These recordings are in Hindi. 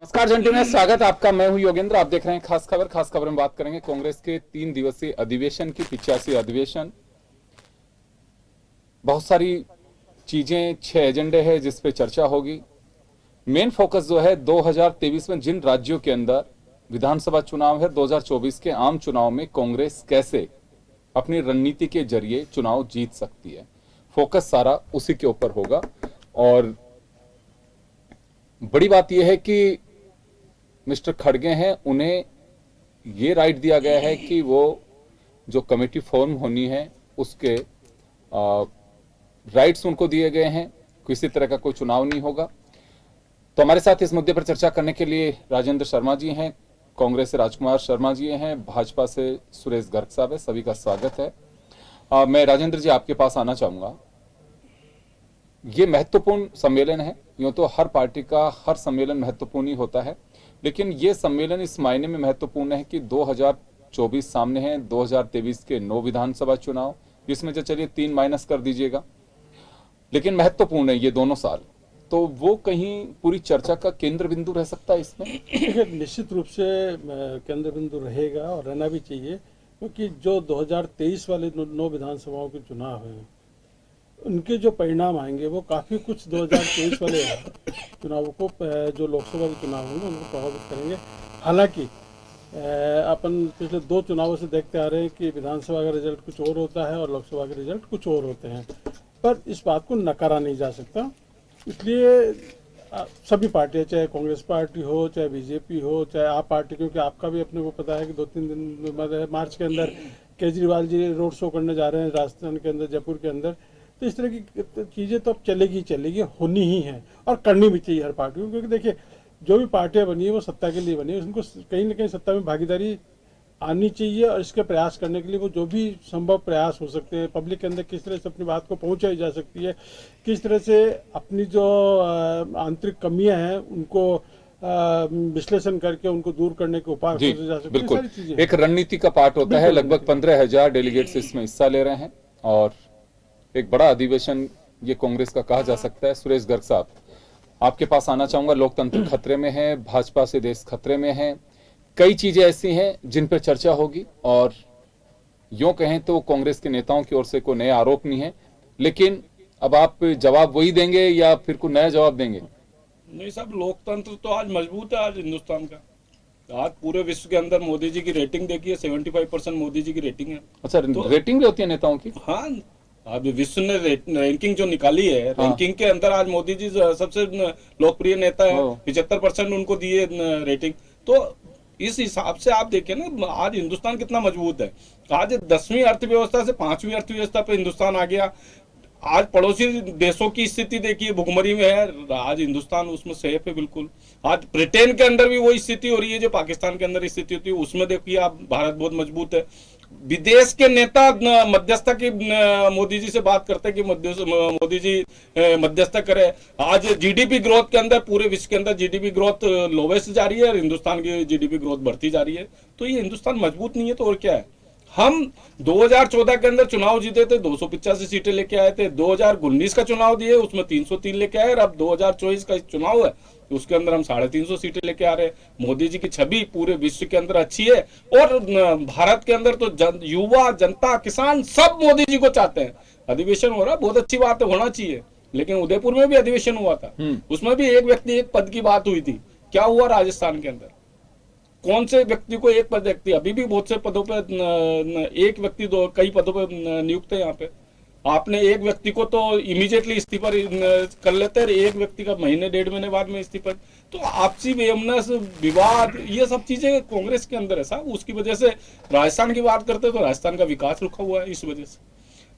नमस्कार जंटू में स्वागत आपका। मैं हूं योगेंद्र। आप देख रहे हैं खास खबर। खास खबर में बात करेंगे कांग्रेस के 3 दिवसीय अधिवेशन की, 85 अधिवेशन। बहुत सारी चीजें, 6 एजेंडे हैं जिस पे चर्चा होगी। मेन फोकस जो है 2023 में जिन राज्यों के अंदर विधानसभा चुनाव है, 2024 के आम चुनाव में कांग्रेस कैसे अपनी रणनीति के जरिए चुनाव जीत सकती है, फोकस सारा उसी के ऊपर होगा। और बड़ी बात यह है कि मिस्टर खड़गे हैं, उन्हें ये राइट दिया गया है कि वो जो कमेटी फॉर्म होनी है उसके राइट्स उनको दिए गए हैं, किसी तरह का कोई चुनाव नहीं होगा। तो हमारे साथ इस मुद्दे पर चर्चा करने के लिए राजेंद्र शर्मा जी हैं, कांग्रेस से राजकुमार शर्मा जी हैं, भाजपा से सुरेश गर्ग साहब है। सभी का स्वागत है। मैं राजेंद्र जी आपके पास आना चाहूंगा। ये महत्वपूर्ण सम्मेलन है। यूं तो हर पार्टी का हर सम्मेलन महत्वपूर्ण ही होता है, लेकिन ये सम्मेलन इस मायने में महत्वपूर्ण है कि 2024 सामने है, 2023 के 9 विधानसभा चुनाव, जिसमें जो चलिए 3 माइनस कर दीजिएगा, लेकिन महत्वपूर्ण है ये दोनों साल। तो वो कहीं पूरी चर्चा का केंद्र बिंदु रह सकता है इसमें। निश्चित रूप से केंद्र बिंदु रहेगा और रहना भी चाहिए, क्योंकि जो 2023 वाले 9 विधानसभाओं के चुनाव हैं, उनके जो परिणाम आएंगे वो काफ़ी कुछ 2023 वाले चुनावों को, जो लोकसभा के चुनाव होंगे उनको प्रभावित करेंगे। हालांकि अपन पिछले 2 चुनावों से देखते आ रहे हैं कि विधानसभा का रिजल्ट कुछ और होता है और लोकसभा के रिजल्ट कुछ और होते हैं, पर इस बात को नकारा नहीं जा सकता। इसलिए सभी पार्टियां, चाहे कांग्रेस पार्टी हो, चाहे बीजेपी हो, चाहे आप पार्टी, क्योंकि आपका भी अपने को पता है कि 2-3 दिन मार्च के अंदर केजरीवाल जी रोड शो करने जा रहे हैं राजस्थान के अंदर, जयपुर के अंदर। तो इस तरह की चीज़ें तो अब चलेगी, होनी ही है और करनी भी चाहिए हर पार्टी को, क्योंकि देखिए जो भी पार्टियां बनी है वो सत्ता के लिए बनी है, उनको कहीं ना कहीं सत्ता में भागीदारी आनी चाहिए और इसके प्रयास करने के लिए वो जो भी संभव प्रयास हो सकते हैं, पब्लिक के अंदर किस तरह से अपनी बात को पहुंचाई जा सकती है, किस तरह से अपनी जो आंतरिक कमियां हैं उनको विश्लेषण करके उनको दूर करने के उपाय खोजे जा सकते हैं। बिल्कुल, एक रणनीति का पार्ट होता है। लगभग 15,000 डेलीगेट्स इसमें हिस्सा ले रहे हैं और एक बड़ा अधिवेशन ये कांग्रेस का कहा जा सकता है। सुरेश गर्ग साहब, आपके पास आना चाहूंगा। लोकतंत्र खतरे में है, भाजपा से देश खतरे में है, कई चीजें ऐसी हैं जिन पर चर्चा होगी और यूं कहें तो कांग्रेस के नेताओं की ओर से कोई नया आरोप नहीं है, लेकिन अब आप जवाब वही देंगे या फिर कोई नया जवाब देंगे? नहीं साहब, लोकतंत्र तो आज मजबूत है। आज हिंदुस्तान का, आज पूरे विश्व के अंदर मोदी जी की रेटिंग देखिए, 75% मोदी जी की रेटिंग है। अच्छा, तो रेटिंग भी होती है नेताओं की? हाँ, अब विश्व ने रैंकिंग जो निकाली है, रैंकिंग के अंदर आज मोदी जी सबसे लोकप्रिय नेता है। 75% उनको दिए रेटिंग। तो इस हिसाब से आप देखें ना, आज हिंदुस्तान कितना मजबूत है। आज 10वीं अर्थव्यवस्था से 5वीं अर्थव्यवस्था पे हिंदुस्तान आ गया। आज पड़ोसी देशों की स्थिति देखिए, भुखमरी में है, आज हिंदुस्तान उसमें सेफ है बिल्कुल। आज ब्रिटेन के अंदर भी वही स्थिति हो रही है जो पाकिस्तान के अंदर स्थिति होती है, उसमें देखिए आप, भारत बहुत मजबूत है। विदेश के नेता मध्यस्थता की मोदी जी से बात करते हैं कि मोदी जी मध्यस्थता करे। आज जीडीपी ग्रोथ के अंदर, पूरे विश्व के अंदर जीडीपी ग्रोथ लोवेस्ट जा रही है और हिंदुस्तान की जीडीपी ग्रोथ बढ़ती जा रही है। तो ये हिंदुस्तान मजबूत नहीं है तो और क्या है। हम 2014 के अंदर चुनाव जीते थे, 285 सीटें लेके आए थे। 2019 का चुनाव दिए, उसमें 303 लेके आए, और अब 2024 का चुनाव है उसके अंदर हम 350 सीटें लेके आ रहे हैं। मोदी जी की छवि पूरे विश्व के अंदर अच्छी है और भारत के अंदर तो युवा, जनता, किसान सब मोदी जी को चाहते हैं। अधिवेशन हो रहा, बहुत अच्छी बात है, होना चाहिए। लेकिन उदयपुर में भी अधिवेशन हुआ था, उसमें भी एक व्यक्ति एक पद की बात हुई थी। क्या हुआ राजस्थान के अंदर? कौन से व्यक्ति को एक पद? व्यक्ति अभी भी बहुत से पदों पे, एक व्यक्ति कई पदों पे नियुक्त है। यहाँ पे आपने एक व्यक्ति को तो इमीडिएटली इस्तीफा कर लेते हैं, एक व्यक्ति का महीने 1.5 महीने बाद में इस्तीफा। तो आपसी बेमनस, विवाद, ये सब चीजें कांग्रेस के अंदर है साहब। उसकी वजह से राजस्थान की बात करते हैं तो राजस्थान का विकास रुका हुआ है इस वजह से।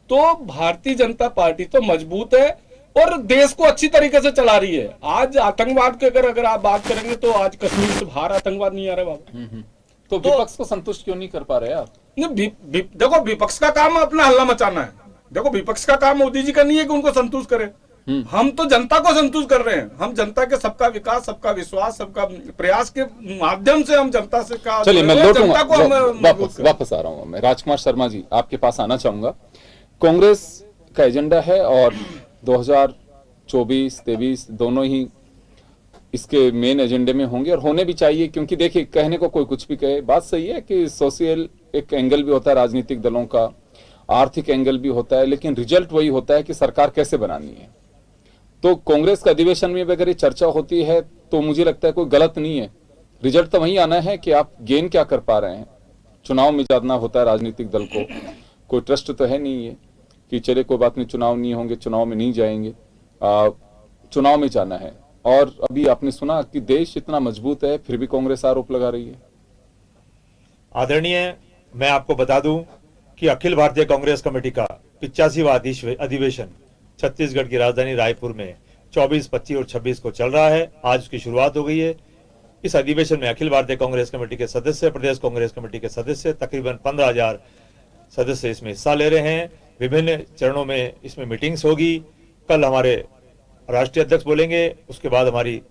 तो भारतीय जनता पार्टी तो मजबूत है और देश को अच्छी तरीके से चला रही है। आज आतंकवाद के अगर आप बात करेंगे तो आज कश्मीर से बाहर आतंकवाद नहीं आ रहा बाबा। तो विपक्ष को संतुष्ट क्यों नहीं कर पा रहे आप? देखो, विपक्ष का काम अपना हल्ला मचाना है। देखो, विपक्ष का काम मोदी जी का नहीं है कि उनको संतुष्ट करे। हम तो जनता को संतुष्ट कर रहे हैं। हम जनता के सबका विकास, सबका विश्वास, सबका प्रयास के माध्यम से हम जनता से का, चलिए मैं लौटूंगा, वापस आ रहा हूं। मैं राजकुमार शर्मा जी आपके पास आना चाहूंगा। कांग्रेस का एजेंडा है और 2024-23 दोनों ही इसके मेन एजेंडे में होंगे और होने भी चाहिए, क्योंकि देखिए कहने को कोई कुछ भी कहे, बात सही है कि सोशल एक एंगल भी होता है राजनीतिक दलों का, आर्थिक एंगल भी होता है, लेकिन रिजल्ट वही होता है कि सरकार कैसे बनानी है। तो कांग्रेस के अधिवेशन में भी अगर ये चर्चा होती है तो मुझे लगता है कोई गलत नहीं है। रिजल्ट तो वही आना है कि आप गेन क्या कर पा रहे हैं। चुनाव में जाना होता है राजनीतिक दल को, कोई ट्रस्ट तो है नहीं है कि चले कोई बात नहीं, चुनाव नहीं होंगे, चुनाव में नहीं जाएंगे, चुनाव में जाना है। और अभी आपने सुना कि देश इतना मजबूत है फिर भी कांग्रेस आरोप लगा रही है। आदरणीय, मैं आपको बता दूं कि अखिल भारतीय कांग्रेस कमेटी का 85वां अधिवेशन छत्तीसगढ़ की राजधानी रायपुर में 24, 25 और 26 को चल रहा है। आज उसकी शुरुआत हो गई है। इस अधिवेशन में अखिल भारतीय कांग्रेस कमेटी के सदस्य, प्रदेश कांग्रेस कमेटी के सदस्य, तकरीबन 15,000 सदस्य इसमें हिस्सा ले रहे हैं। विभिन्न चरणों में इसमें मीटिंग्स होगी। कल हमारे राष्ट्रीय अध्यक्ष बोलेंगे, उसके बाद हमारी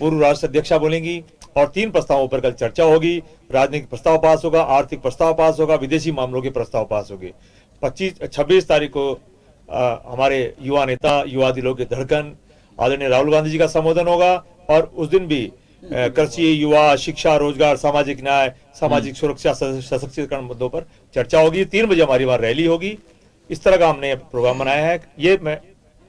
पूर्व राष्ट्र अध्यक्षा बोलेंगी और 3 प्रस्तावों पर कल चर्चा होगी। राजनीतिक प्रस्ताव पास होगा, आर्थिक प्रस्ताव पास होगा, विदेशी मामलों के प्रस्ताव पास होंगे। 26 तारीख को हमारे युवा नेता, युवा दिलों के धड़कन आदरणीय राहुल गांधी जी का संबोधन होगा और उस दिन भी कृषि, युवा, शिक्षा, रोजगार, सामाजिक न्याय, सामाजिक सुरक्षा, सशक्तिकरण मुद्दों पर चर्चा होगी। 3 बजे हमारी वहां रैली होगी। इस तरह का हमने प्रोग्राम बनाया है। ये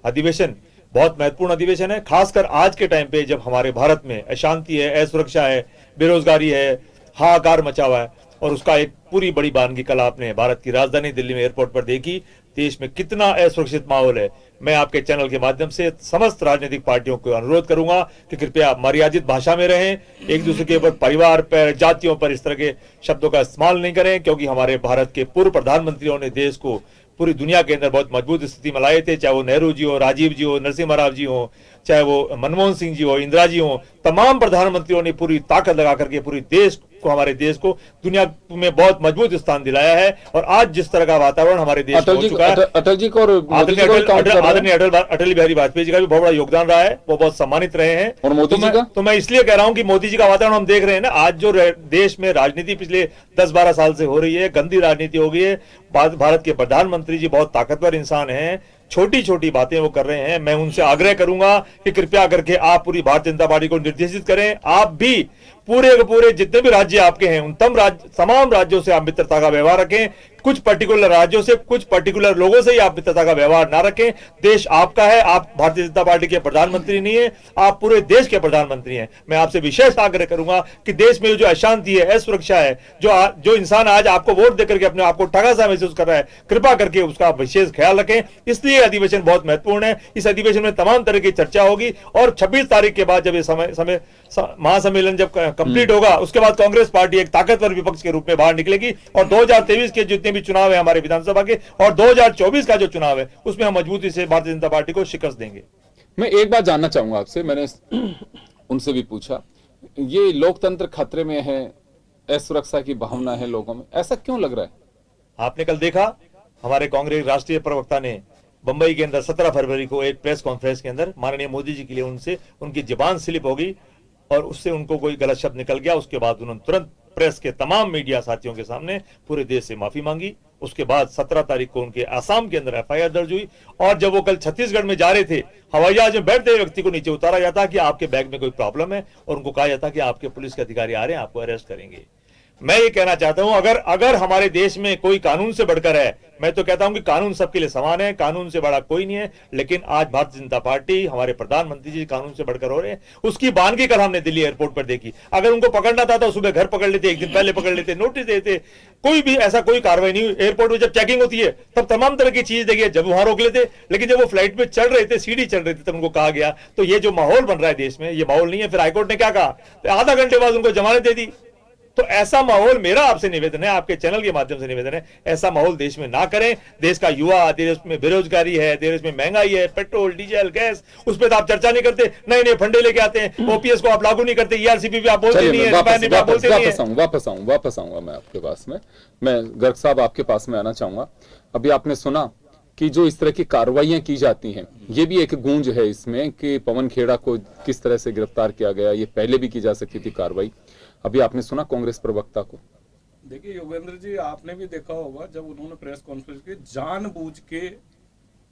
अधिवेशन बहुत महत्वपूर्ण अधिवेशन है, खासकर आज के टाइम पे जब हमारे भारत में अशांति है, असुरक्षा है, बेरोजगारी है, हाहाकार मचा हुआ है और उसका एक पूरी बड़ी बानगी कल आपने भारत की राजधानी दिल्ली में एयरपोर्ट पर देखी। देश में कितना असुरक्षित माहौल है। मैं आपके चैनल के माध्यम से समस्त राजनीतिक पार्टियों को अनुरोध करूंगा कि कृपया मर्यादित भाषा में रहें, एक दूसरे के ऊपर, परिवार पर, जातियों पर इस तरह के शब्दों का इस्तेमाल नहीं करें, क्योंकि हमारे भारत के पूर्व प्रधानमंत्रियों ने देश को पूरी दुनिया के अंदर बहुत मजबूत स्थिति में लाए थे। चाहे वो नेहरू जी हो, राजीव जी हो, नरसिम्हा राव जी हो, चाहे वो मनमोहन सिंह जी हो, इंदिरा जी हो, तमाम प्रधानमंत्रियों ने पूरी ताकत लगा करके पूरी देश को, हमारे देश को दुनिया में बहुत मजबूत स्थान दिलाया है। और आज जिस तरह का वातावरण हमारे देश में हो चुका है, अटल जी को और आदरणीय अटल बिहारी वाजपेयी जी का भी बहुत बड़ा योगदान रहा है, वो बहुत सम्मानित रहे हैं। और मोदी जी का, तो मैं इसलिए कह रहा हूं कि मोदी जी का वातावरण हम देख रहे हैं ना। आज जो देश में राजनीति पिछले 10-12 साल से हो रही है, गंदी राजनीति हो गई है। भारत के प्रधानमंत्री जी बहुत ताकतवर इंसान हैं, छोटी छोटी बातें वो कर रहे हैं। मैं उनसे आग्रह करूंगा कि कृपया करके आप पूरी भारतीय जनता पार्टी को निर्देशित करें, आप भी पूरे के पूरे जितने भी राज्य आपके हैं उन तमाम राज्यों से आप मित्रता का व्यवहार रखें। कुछ पर्टिकुलर राज्यों से, कुछ पर्टिकुलर लोगों से ही आप मित्रता का व्यवहार ना रखें। देश आपका है, आप भारतीय जनता पार्टी के प्रधानमंत्री नहीं है, आप पूरे देश के प्रधानमंत्री हैं। मैं आपसे विशेष आग्रह करूंगा कि देश में जो अशांति है, असुरक्षा है, जो इंसान आज आपको वोट देकर के अपने आप को ठगा सा महसूस कर रहा है, कृपा करके उसका विशेष ख्याल रखें। इसलिए अधिवेशन बहुत महत्वपूर्ण है। इस अधिवेशन में तमाम तरह की चर्चा होगी और 26 तारीख के बाद जब ये महासम्मेलन जब कंप्लीट होगा, उसके बाद कांग्रेस पार्टी एक ताकतवर विपक्ष के रूप में बाहर निकलेगी और 2023 के जितने भी चुनाव है हमारे विधानसभा के और 2024 का जो चुनाव है उसमें हम मजबूती से भारतीय जनता पार्टी को शिकस्त देंगे। मैं एक बात जानना चाहूंगा आपसे, मैंने उनसे भी पूछा, ये लोकतंत्र खतरे में है, असुरक्षा की भावना है लोगों में, ऐसा क्यों लग रहा है? आपने कल देखा हमारे कांग्रेस राष्ट्रीय प्रवक्ता ने बंबई के अंदर 17 फरवरी को एक प्रेस कॉन्फ्रेंस के अंदर माननीय मोदी जी के लिए उनसे उनकी जुबान स्लिप हो गई और उससे उनको कोई गलत शब्द निकल गया। उसके बाद उन्होंने तुरंत प्रेस के तमाम मीडिया साथियों के सामने पूरे देश से माफी मांगी। उसके बाद 17 तारीख को उनके आसाम के अंदर FIR दर्ज हुई और जब वो कल छत्तीसगढ़ में जा रहे थे, हवाई जहाज में बैठते हुए व्यक्ति को नीचे उतारा जाता कि आपके बैग में कोई प्रॉब्लम है और उनको कहा जाता कि आपके पुलिस के अधिकारी आ रहे हैं, आपको अरेस्ट करेंगे। मैं ये कहना चाहता हूं, अगर हमारे देश में कोई कानून से बढ़कर है, मैं तो कहता हूं कि कानून सबके लिए समान है, कानून से बड़ा कोई नहीं है। लेकिन आज भारतीय जनता पार्टी, हमारे प्रधानमंत्री जी कानून से बढ़कर हो रहे हैं। उसकी बानगी कल हमने दिल्ली एयरपोर्ट पर देखी। अगर उनको पकड़ना था तो सुबह घर पकड़ लेते, एक दिन पहले पकड़ लेते, नोटिस देते, कोई भी ऐसा कोई कार्रवाई नहीं हुई। एयरपोर्ट में जब चेकिंग होती है तब तमाम तरह की चीज देखिए, जब वहां रोक लेते, लेकिन जब वो फ्लाइट में चढ़ रहे थे, सीढ़ी चढ़ रहे थे, तब उनको कहा गया। तो ये जो माहौल बन रहा है देश में, ये माहौल नहीं है। फिर हाईकोर्ट ने क्या कहा, आधा घंटे बाद उनको जमानत दे दी। तो ऐसा माहौल, मेरा आपसे निवेदन है, आपके चैनल के माध्यम से निवेदन है, ऐसा माहौल देश में ना करें। देश का युवा, देश में बेरोजगारी है, देश में महंगाई है, पेट्रोल, डीजल, गैस, उस पर तो आप चर्चा नहीं करते। नए नए फंडे लेके आते हैं, OPS को आप लागू नहीं करते, ERCP भी आप बोलते नहीं है, वापस आऊंगा मैं आपके पास में। मैं गर्ग साहब आपके पास में आना चाहूंगा। अभी आपने सुना कि जो इस तरह की कार्रवाइयां की जाती हैं, ये भी एक गूंज है इसमें कि पवन खेड़ा को किस तरह से गिरफ्तार किया गया, ये पहले भी की जा सकती थी कार्रवाई। अभी आपने सुना कांग्रेस प्रवक्ता को। देखिए योगेंद्र जी, आपने भी देखा होगा जब उन्होंने प्रेस कॉन्फ्रेंस की जानबूझ के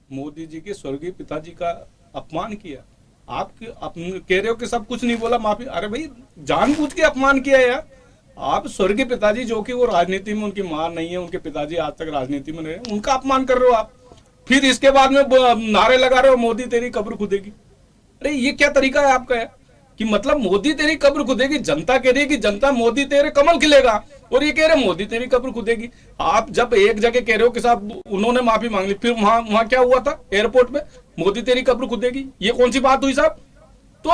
मोदी जी के स्वर्गीय पिताजी का अपमान किया। आप कह रहे हो कि सब कुछ नहीं बोला, माफी, अरे भाई जानबूझ के अपमान किया है यार। आप स्वर्गीय पिताजी जो कि वो राजनीति में, उनकी मां नहीं है, उनके पिताजी आज तक राजनीति में रहे, उनका अपमान कर रहे हो आप। फिर इसके बाद में नारे लगा रहे हो मोदी तेरी कब्र खुदेगी। अरे ये क्या तरीका है आपका है कि मतलब मोदी तेरी कब्र खुदेगी, जनता कह रही है कि जनता मोदी तेरे कमल खिलेगा, और ये कह रहे मोदी तेरी कब्र खुदेगी। आप जब एक जगह कह रहे हो कि साहब उन्होंने माफी मांग ली, फिर वहां क्या हुआ था एयरपोर्ट पे, मोदी तेरी कब्र खुदेगी, ये कौन सी बात हुई साहब? तो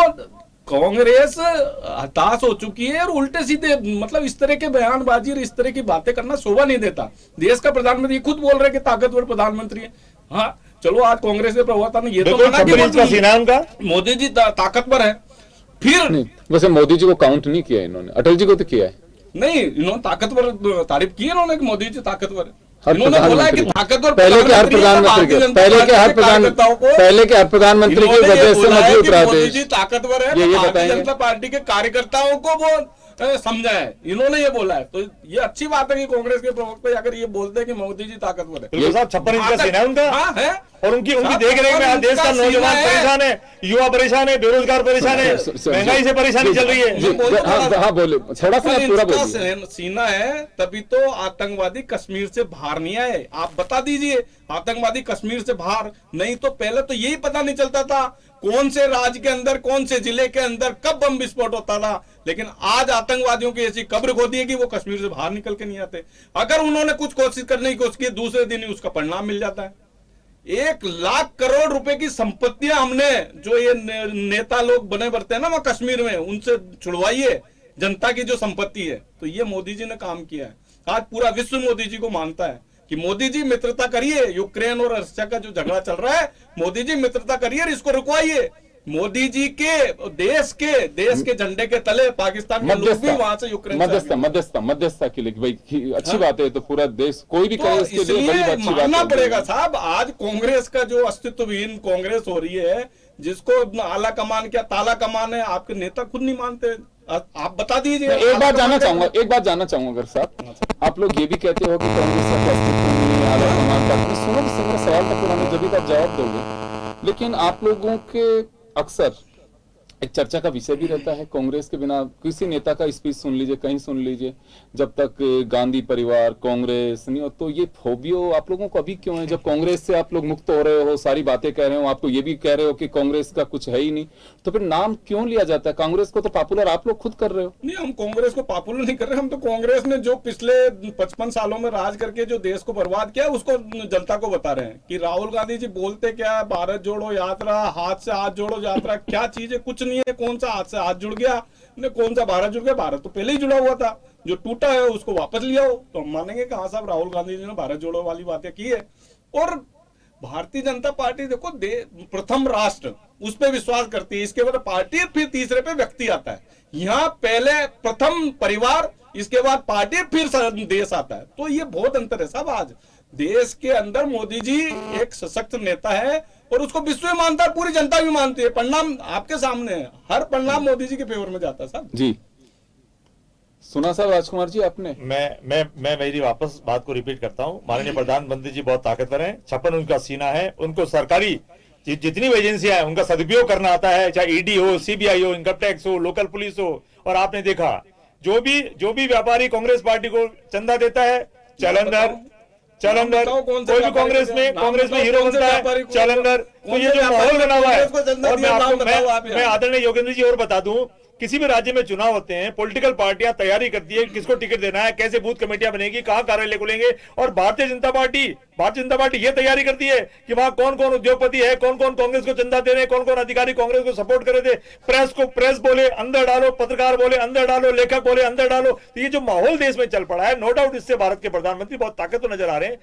कांग्रेस हताश हो चुकी है, और उल्टे सीधे मतलब इस तरह के बयानबाजी और इस तरह की बातें करना शोभा नहीं देता। देश का प्रधानमंत्री खुद बोल रहे कि ताकतवर प्रधानमंत्री है। हाँ चलो, आज कांग्रेस के प्रवक्ता ने ये तो मना किया मोदी जी ताकतवर है। फिर नहीं, वैसे मोदी जी को काउंट नहीं किया इन्होंने, अटल जी को तो किया है। नहीं, इन्होंने ताकतवर तारीफ की इन्होंने कि मोदी जी ताकतवर है। हर इन्होंने बोला है कि ताकतवर पहले के हर प्रधानमंत्री की वजह से मजबूत उतरा मोदी देश। जी ताकतवर है, ये भारतीय बताएंगे। जनता पार्टी के कार्यकर्ताओं को वो समझा है, इन्होंने ये बोला है। तो ये अच्छी बात है कि कांग्रेस के प्रवक्ता अगर ये बोलते हैं कि मोदी जी ताकतवर है। ये साहब 56 इंच का सीना है उनका। हाँ है, और उनकी देख रेख में देश का नौजवान परेशान है, युवा परेशान है, बेरोजगार परेशान है, महंगाई से परेशानी चल रही है। हाँ बोले, थोड़ा सा पूरा बोलिए। सीना है, तभी तो आतंकवादी कश्मीर से बाहर नहीं आए। आप बता दीजिए, आतंकवादी कश्मीर से बाहर नहीं तो पहले तो यही पता नहीं चलता था कौन से राज्य के अंदर, कौन से जिले के अंदर कब बम विस्फोट होता था। लेकिन आज आतंकवादियों की ऐसी कब्र खोदी है कि वो कश्मीर से बाहर निकल के नहीं आते। अगर उन्होंने कुछ कोशिश करने की कोशिश की, दूसरे दिन ही उसका परिणाम मिल जाता है। 1 लाख करोड़ रुपए की संपत्तियां हमने, जो ये नेता लोग बने बढ़ते हैं ना वहां कश्मीर में, उनसे छुड़वाइए जनता की जो संपत्ति है। तो ये मोदी जी ने काम किया है। आज पूरा विश्व मोदी जी को मानता है कि मोदी जी मित्रता करिए, यूक्रेन और रशिया का जो झगड़ा चल रहा है, मोदी जी मित्रता करिए, इसको रुकवाइए। मोदी जी के देश के झंडे के तले पाकिस्तान के लोग भी वहां से यूक्रेन मध्यस्थता के लिए भाई अच्छी बात है। तो पूरा देश कोई भी करे इसके लिए बड़ी अच्छी बात मानना पड़ेगा साहब। आज कांग्रेस का जो अस्तित्वहीन कांग्रेस हो रही है, जिसको आला कमान क्या ताला कमान है, आपके नेता खुद नहीं मानते। आप बता दीजिए। एक बात जानना चाहूंगा अगर साहब, आप लोग ये भी कहते हो कि कांग्रेस का अस्तित्व नहीं है, आला कमान का। सुनो, मेरा सवाल का पूरा जब आप जवाब दोगे, लेकिन आप लोगों के अक्सर एक चर्चा का विषय भी रहता है, कांग्रेस के बिना किसी नेता का स्पीच सुन लीजिए, कहीं सुन लीजिए, जब तक गांधी परिवार कांग्रेस नहीं हो। तो ये फोबियो आप लोगों को अभी क्यों है? जब कांग्रेस से आप लोग मुक्त हो रहे हो, सारी बातें कह रहे हो, आपको ये भी कह रहे हो कि कांग्रेस का कुछ है ही नहीं, तो फिर नाम क्यों लिया जाता है? कांग्रेस को तो पॉपुलर आप लोग खुद कर रहे हो। नहीं, हम कांग्रेस को पॉपुलर नहीं कर रहे। हम तो कांग्रेस ने जो पिछले 55 सालों में राज करके जो देश को बर्बाद किया, उसको जनता को बता रहे हैं कि राहुल गांधी जी बोलते क्या, भारत जोड़ो यात्रा, हाथ से हाथ जोड़ो यात्रा, क्या चीज है? कुछ नहीं है। कौन सा हाथ से हाथ जुड़ गया, कौन सा भारत जुड़ गया? भारत तो पहले ही जुड़ा हुआ था, जो टूटा है उसको वापस लिया हो। तो हम मानेंगे कि हाँ साहब, राहुल गांधी जी ने भारत जोड़ो वाली बातें की है। और भारतीय जनता पार्टी देखो, प्रथम राष्ट्र उस पर विश्वास करती है, इसके बाद पार्टी, फिर तीसरे पे व्यक्ति आता है। यहाँ पहले प्रथम परिवार, इसके बाद पार्टी, फिर देश आता है। तो ये बहुत अंतर है साहब। आज देश के अंदर मोदी जी एक सशक्त नेता है, और उसको विश्व में मानता है, पूरी जनता भी मानती है। परिणाम आपके सामने है, हर परिणाम मोदी जी के फेवर में जाता है साहब। जी सुना साहब राजकुमार जी आपने। मैं मेरी वापस बात को रिपीट करता हूं। माननीय प्रधानमंत्री जी बहुत ताकतवर हैं, 56 उनका सीना है, उनको सरकारी जितनी भी एजेंसियां हैं उनका सदुपयोग करना आता है, चाहे ईडी हो, सीबीआई हो, इनकम टैक्स हो, लोकल पुलिस हो। और आपने देखा जो भी व्यापारी कांग्रेस पार्टी को चंदा देता है, चलंदर कोई भी कांग्रेस में हीरो बनता है, चलंदर। तो ये जो माहौल बना हुआ है, और मैं आदरणीय योगेंद्र जी और बता दूं, किसी भी राज्य में चुनाव होते हैं, पॉलिटिकल पार्टियां तैयारी करती है किसको टिकट देना है, कैसे बूथ कमेटियां बनेगी, कहां कार्यालय खुलेंगे। और भारतीय जनता पार्टी ये तैयारी करती है कि वहां कौन कौन उद्योगपति है, कौन कौन कांग्रेस को चंदा दे रहे हैं, कौन कौन अधिकारी कांग्रेस को सपोर्ट कर रहे थे। प्रेस बोले अंदर डालो, पत्रकार बोले अंदर डालो, लेखक बोले अंदर डालो। तो ये जो माहौल देश में चल पड़ा है, नो डाउट इससे भारत के प्रधानमंत्री बहुत ताकतवर नजर आ रहे हैं।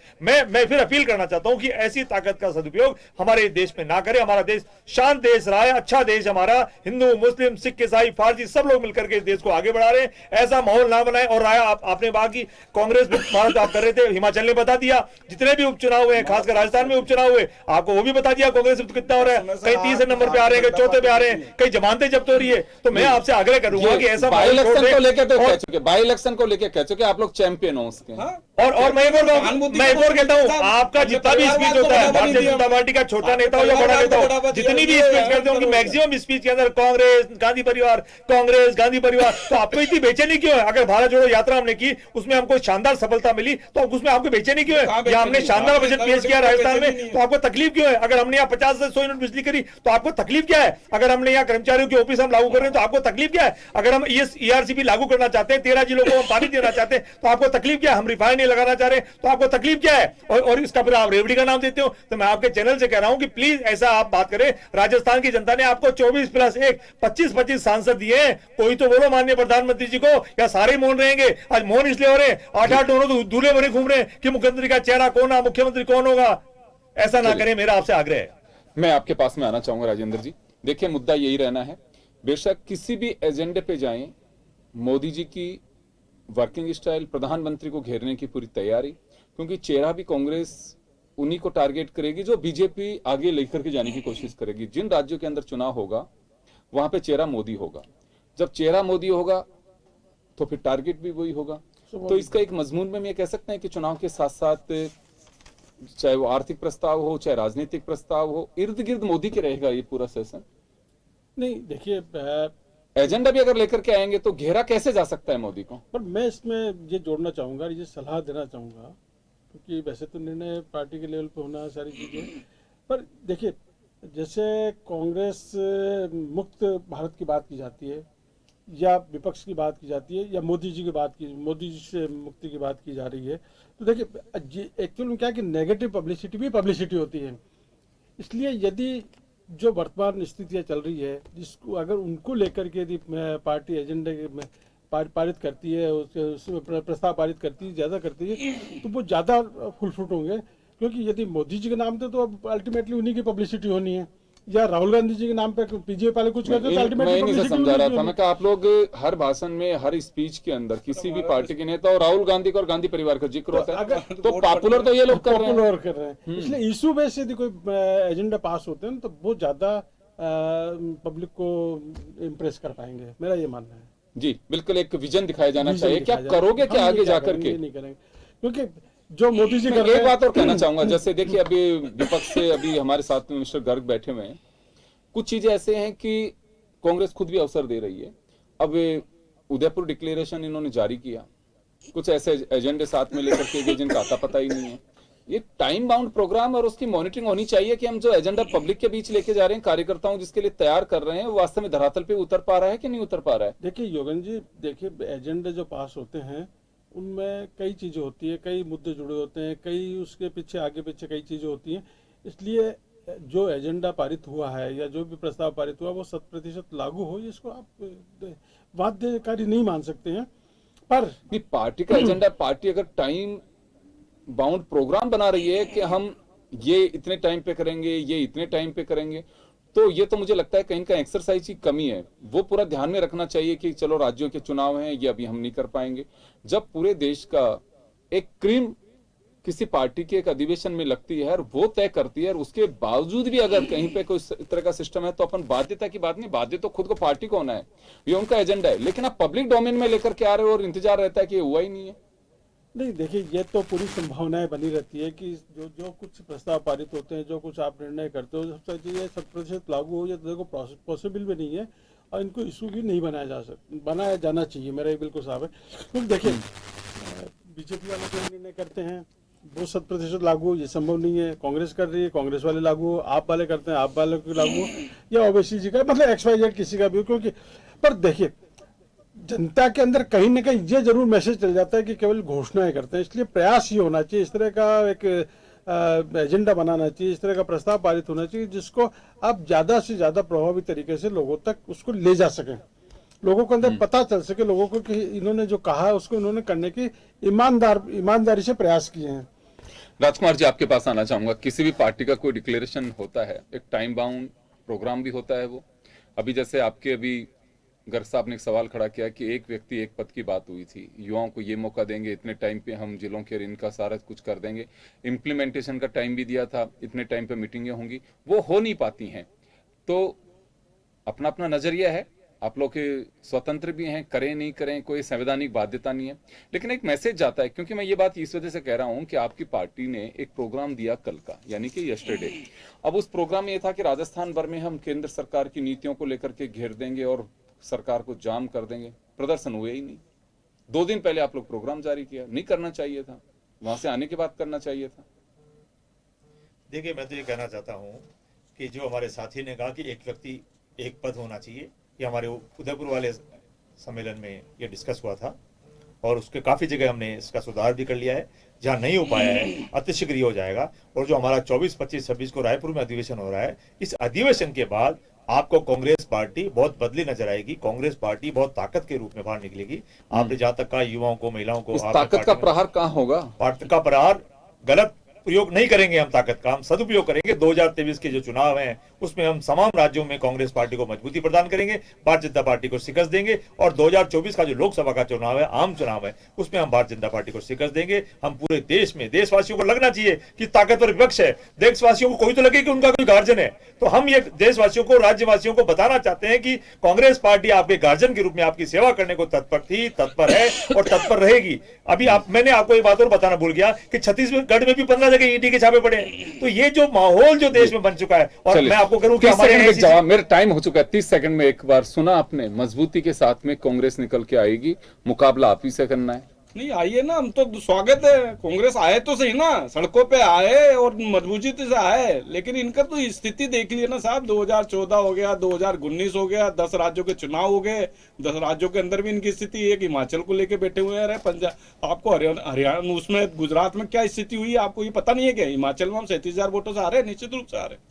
मैं फिर अपील करना चाहता हूं कि ऐसी ताकत का सदुपयोग हमारे देश में ना करें। हमारा देश शांत देश रहा है, अच्छा देश हमारा, हिंदू मुस्लिम सिख ईसाई पवार जी, सब लोग मिलकर के इस देश को आगे बढ़ा रहे हैं। ऐसा माहौल ना बनाए। और राय आपने कहा कि कांग्रेस में भारत आप कर रहे थे, हिमाचल ने बता दिया, जितने भी उपचुनाव हुए, खासकर राजस्थान में उपचुनाव हुए, आपको वो भी बता दिया कांग्रेस में कितना हो रहा है, कहीं तीसरे नंबर पे आ रहे हैं, कहीं चौथे पे आ रहे हैं, कहीं जमानतें जब्त हो रही है। तो मैं आपसे आग्रह करूंगा कि ऐसा बाई माहौल छोड़ इलेक्शन दें। को लेकर तो कह और- चुके, बाई इलेक्शन को लेकर कह चुके आप लोग चैंपियन हो उसके। और मैं एक और कहता हूँ, आपका जितना भी स्पीच होता है, भारतीय जनता पार्टी का छोटा नेता हो या बड़ा नेता हो, जितनी भी स्पीच करते हो उनकी मैक्सिमम स्पीच के अंदर कांग्रेस गांधी परिवार, कांग्रेस गांधी परिवार। तो आपको इतनी बेचैनी क्यों है? अगर भारत जोड़ो यात्रा हमने की, उसमें हमको शानदार सफलता मिली, तो उसमें आपको बेचैनी क्यों है? या हमने शानदार बजट पेश किया राजस्थान में, तो आपको तकलीफ क्यों है? अगर हमने यहाँ 50 से 100 यूनिट बिजली करी, तो आपको तकलीफ क्या है? अगर हमने यहाँ कर्मचारियों की ऑफिस हम लागू कर रहे हैं, तो आपको तकलीफ क्या है? अगर हम ERCP लागू करना चाहते हैं, 13 जिलों को हम पानी देना चाहते हैं, तो आपको तकलीफ क्या है? हम रिफाइनरी लगाना चाह रहे हैं, तो आपको तकलीफ क्या है? और इसका फिर आप रेवड़ी का नाम देते हो। तो मैं आपके चैनल से कह रहा हूं कि प्लीज ऐसा आप बात करें। राजस्थान की जनता ने आपको 24+1 25-25 सांसद दिए हैं। कोई तो बोलो माननीय प्रधानमंत्री जी को, या सारे मौन रहेंगे? आज मौन इसलिए हो रहे हैं, 8-8 दोनों तो दूल्हे बने घूम रहे हैं कि मुख्यमंत्री का चेहरा कौन है, मुख्यमंत्री कौन होगा। ऐसा ना करें, मेरा आपसे आग्रह है। मैं आपके पास में आना चाहूंगा राजेंद्र जी। देखिए, मुद्दा यही रहना है, बेशक किसी भी एजेंडे पे जाएं, मोदी जी की वर्किंग स्टाइल, प्रधानमंत्री को घेरने की पूरी तैयारी, क्योंकि चेहरा भी कांग्रेस उन्हीं को टारगेट करेगी जो बीजेपी आगे लेकर के जाने की कोशिश करेगी। जिन राज्यों के अंदर चुनाव होगा वहां पे चेहरा मोदी होगा। जब चेहरा मोदी होगा तो फिर टारगेट भी वही होगा। तो इसका एक मजमून में ये कह सकते हैं कि चुनाव के साथ साथ चाहे वो आर्थिक प्रस्ताव हो, चाहे राजनीतिक प्रस्ताव हो, इर्द गिर्द मोदी के रहेगा ये पूरा सेशन। नहीं देखिए, एजेंडा भी अगर लेकर के आएंगे तो घेरा कैसे जा सकता है मोदी को? पर मैं इसमें ये जोड़ना चाहूँगा, ये सलाह देना चाहूँगा, क्योंकि वैसे तो निर्णय पार्टी के लेवल पे होना है सारी चीज़ें। पर देखिए, जैसे कांग्रेस मुक्त भारत की बात की जाती है, या विपक्ष की बात की जाती है, या मोदी जी मोदी जी से मुक्ति की बात की जा रही है, तो देखिए एक्चुअल में क्या है कि नेगेटिव पब्लिसिटी भी पब्लिसिटी होती है। इसलिए यदि जो वर्तमान स्थितियाँ चल रही है, जिसको अगर उनको लेकर के यदि पार्टी एजेंडे में पारित करती है, उसमें प्रस्ताव पारित करती है, ज़्यादा करती है, तो वो ज़्यादा फुलफ्रूट होंगे। क्योंकि यदि मोदी जी के नाम पे तो अब अल्टीमेटली उन्हीं की पब्लिसिटी होनी है, या राहुल गांधी जी के नाम पे पीजीआई वाले कुछ करते हैं तो मैं अल्टीमेटली इन्हीं से पब्लिसिटी समझा रहा था। होनी मैं कहा आप लोग हर भाषण में, हर स्पीच के अंदर किसी भी पार्टी के नेता और राहुल गांधी का और गांधी परिवार का जिक्र होता है, तो पॉपुलर तो ये लोग कर रहे हैं। पॉपुलर कर रहे हैं। इसलिए इशू बेस यदि कोई एजेंडा पास होते हैं तो वो ज़्यादा पब्लिक को इम्प्रेस कर पाएंगे, मेरा ये मानना है। जी बिल्कुल, एक विजन दिखाया जाना विजन चाहिए कि आप दिखाया जाए। करोगे क्या हम ये आगे क्या जाकर करेंगे, के। ये नहीं करेंगे, क्योंकि जो मोदी जी मैं कर रहे एक हैं। बात और कहना चाहूंगा, जैसे देखिए अभी विपक्ष से अभी हमारे साथ में मिस्टर गर्ग बैठे हुए हैं। कुछ चीजें ऐसे हैं कि कांग्रेस खुद भी अवसर दे रही है। अब उदयपुर डिक्लेरेशन इन्होंने जारी किया, कुछ ऐसे एजेंडे साथ में लेकर के गए जिनका आता पता ही नहीं है। ये टाइम बाउंड प्रोग्राम और उसकी मॉनिटरिंग होनी चाहिए कि हम जो एजेंडा पब्लिक के बीच लेके जा रहे हैं, कार्यकर्ताओं जिसके लिए तैयार कर रहे हैं, वो वास्तव में धरातल पे उतर पा रहा है कि नहीं उतर पा रहा है। देखिए योगन जी, देखिए एजेंडे जो पास होते हैं उनमें कई चीज़ें होती है, कई मुद्दे जुड़े होते हैं, कई उसके पीछे आगे पीछे कई चीज़ें होती हैं। इसलिए जो एजेंडा पारित हुआ है या जो भी प्रस्ताव पारित हुआ वो 100% लागू हो, इसको आप बाध्यकारी नहीं मान सकते हैं। पर नहीं, पार्टी का एजेंडा, पार्टी अगर टाइम बाउंड प्रोग्राम बना रही है कि हम ये इतने टाइम पे करेंगे, ये इतने टाइम पे करेंगे, तो ये तो मुझे लगता है कहीं का एक्सरसाइज की कमी है। वो पूरा ध्यान में रखना चाहिए कि चलो राज्यों के चुनाव हैं, ये अभी हम नहीं कर पाएंगे। जब पूरे देश का एक क्रीम किसी पार्टी के एक अधिवेशन में लगती है और वो तय करती है, और उसके बावजूद भी अगर कहीं पे कोई इस तरह का सिस्टम है, तो अपन बाध्यता की बात नहीं, बाध्य तो खुद को पार्टी को होना है, ये उनका एजेंडा है। लेकिन आप पब्लिक डोमेन में लेकर के आ रहे हो और इंतजार रहता है कि ये हुआ ही नहीं है। नहीं देखिए, ये तो पूरी संभावनाएं बनी रहती है कि जो कुछ प्रस्ताव पारित होते हैं, जो कुछ आप निर्णय करते हो, सबसे चाहिए 100% लागू हो, ये तो देखो पॉसिबल भी नहीं है और इनको इशू भी नहीं बनाया जाना चाहिए। मेरा ये बिल्कुल साफ है। क्योंकि देखिए बीजेपी वाले जो निर्णय करते हैं वो 100% लागू, ये संभव नहीं है। कांग्रेस कर रही है, कांग्रेस वाले लागू हो, आप वाले करते हैं, आप वाले को लागू हो, या ओवैसी जी का, मतलब XYZ किसी का भी हो। क्योंकि पर देखिए जनता के अंदर कहीं ना कहीं ये जरूर मैसेज चल जाता है कि केवल घोषणाएं करते हैं। इसलिए प्रयास ये होना चाहिए, इस तरह का एक एजेंडा बनाना चाहिए, इस तरह का प्रस्ताव पारित होना चाहिए जिसको आप ज्यादा से ज्यादा प्रभावी तरीके से लोगों तक उसको ले जा सकें, लोगों को अंदर पता चल सके लोगों को कि इन्होंने जो कहा है उसको इन्होंने करने की ईमानदारी से प्रयास किए हैं। राजकुमार जी, आपके पास आना चाहूंगा। किसी भी पार्टी का कोई डिक्लेरेशन होता है, एक टाइम बाउंड प्रोग्राम भी होता है। वो अभी जैसे आपके अभी गर्ग साहब ने एक सवाल खड़ा किया कि एक व्यक्ति एक पद की बात हुई थी, युवाओं को ये मौका देंगे, इतने टाइम पे हम जिलों के इनका सारा कुछ कर देंगे, इम्प्लीमेंटेशन का टाइम भी दिया था, इतने टाइम पे मीटिंगें होंगी, वो हो नहीं पाती हैं। तो अपना अपना नजरिया है, आप लोग के स्वतंत्र भी हैं, करें नहीं करें कोई संवैधानिक बाध्यता नहीं है, लेकिन एक मैसेज जाता है। क्योंकि मैं ये बात इस वजह से कह रहा हूं कि आपकी पार्टी ने एक प्रोग्राम दिया कल का, यानी कि यस्टरडे। अब उस प्रोग्राम में ये था कि राजस्थान भर में हम केंद्र सरकार की नीतियों को लेकर के घेर देंगे और सरकार को जाम कर देंगे। प्रदर्शन हुए ही नहीं। 2 दिन पहले आप लोग प्रोग्राम जारी किया, नहीं करना चाहिए था, वहां से आने के बाद करना चाहिए था। देखिए, मैं तो ये कहना चाहता हूं कि जो हमारे साथी ने कहा कि एक व्यक्ति एक पद होना चाहिए, ये हमारे उदयपुर वाले सम्मेलन में ये डिस्कस हुआ था और उसके काफी जगह हमने इसका सुधार भी कर लिया है। जहां नहीं हो पाया है अतिशीघ्र ही हो जाएगा। और जो हमारा 24, 25, 26 को रायपुर में अधिवेशन हो रहा है, इस अधिवेशन के बाद आपको कांग्रेस पार्टी बहुत बदली नजर आएगी। कांग्रेस पार्टी बहुत ताकत के रूप में बाहर निकलेगी। आपने जहां तक कहा युवाओं को, महिलाओं को, उस ताकत का प्रहार कहाँ होगा? ताकत का प्रहार गलत प्रयोग नहीं करेंगे हम ताकत का, हम सदुपयोग करेंगे। 2023 के जो चुनाव हैं उसमें हम तमाम राज्यों में कांग्रेस पार्टी को मजबूती प्रदान करेंगे, भारतीय जनता पार्टी को शिकस्त देंगे। और 2024 का जो लोकसभा का चुनाव है, आम चुनाव है, उसमें हम भारतीय जनता पार्टी को शिकस्त देंगे। हम पूरे देश में, देशवासियों को लगना चाहिए कि ताकतवर विपक्ष है। देशवासियों को कोई तो लगे कि उनका कोई गार्जियन है। तो हम ये देशवासियों को, राज्यवासियों को बताना चाहते हैं कि कांग्रेस पार्टी आपके गार्जियन के रूप में आपकी सेवा करने को तत्पर थी, तत्पर है और तत्पर रहेगी। अभी मैंने आपको एक बात और बताना भूल गया कि छत्तीसगढ़ में भी 15 जगह ईडी के छापे पड़े। तो ये जो माहौल जो देश में बन चुका है, और मैं आपको करूं कि 30 हमारे सेकंड में जवाब, मेरा टाइम हो चुका है। 30 सेकंड में एक बार सुना आपने, मजबूती के साथ में कांग्रेस निकल के आएगी, मुकाबला आप ही से करना है। नहीं, आइए ना, हम तो स्वागत है। कांग्रेस आए तो सही ना, सड़कों पे आए और मजबूती से आए। लेकिन इनका तो स्थिति देख लिया ना साहब, 2014 हो गया, 2019 हो गया, 10 राज्यों के चुनाव हो गए। 10 राज्यों के अंदर भी इनकी स्थिति एक हिमाचल को लेके बैठे हुए हैं। पंजाब, आपको हरियाणा, उसमें गुजरात में क्या स्थिति हुई है आपको ये पता नहीं है क्या? हिमाचल में हम 37,000 वोटों से आ रहे हैं, निश्चित रूप से आ रहे हैं,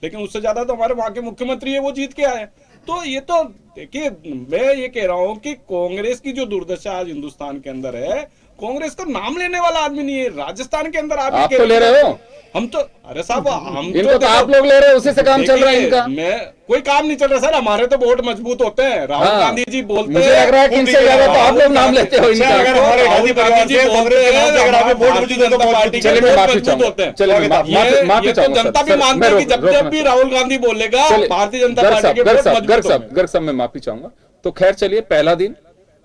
लेकिन उससे ज्यादा तो हमारे वहां के मुख्यमंत्री है, वो जीत के आए। तो ये तो देखिए, मैं ये कह रहा हूं कि कांग्रेस की जो दुर्दशा आज हिंदुस्तान के अंदर है, कांग्रेस का नाम लेने वाला आदमी नहीं है। राजस्थान के अंदर आप तो ले रहे हो, हम तो, अरे साहब, हम इनको तो आप लोग ले रहे हो, उसी से काम चल रहा है इनका। मैं कोई काम नहीं चल रहा सर, हमारे तो वोट मजबूत होते हैं। राहुल हाँ, गांधी जी बोलते हैं, मुझे लग रहा है कि इनसे ज्यादा तो आप लोग नाम लेते हो इनका। अगर हमारे गांधी परिवार से कांग्रेस के नाम से अगर आपने वोट मौजूद है तो पार्टी चलिए मैं माफी चाहूंगा, चलिए मैं माफी ये तो चाहूंगा जनता भी सर, मानती है कि जब जब भी राहुल गांधी बोलेगा भारतीय जनता पार्टी के वोट मजबूत होंगे। गर्ग साहब मैं माफी चाहूंगा। तो खैर चलिए, पहला दिन,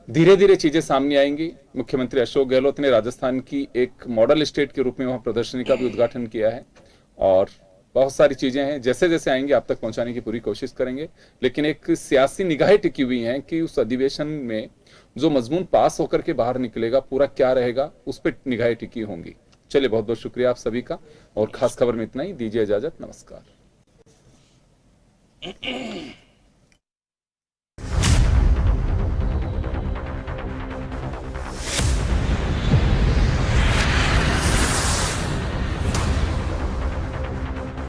धीरे धीरे चीजें सामने आएंगी। मुख्यमंत्री अशोक गहलोत ने राजस्थान की एक मॉडल स्टेट के रूप में वहां प्रदर्शनी का भी उद्घाटन किया है और बहुत सारी चीजें हैं, जैसे जैसे आएंगे आप तक पहुंचाने की पूरी कोशिश करेंगे। लेकिन एक सियासी निगाहें टिकी हुई हैं कि उस अधिवेशन में जो मजमून पास होकर के बाहर निकलेगा, पूरा क्या रहेगा, उस पर निगाहें टिकी होंगी। चलिए, बहुत बहुत शुक्रिया आप सभी का, और खास खबर में इतना ही। दीजिए इजाजत, नमस्कार।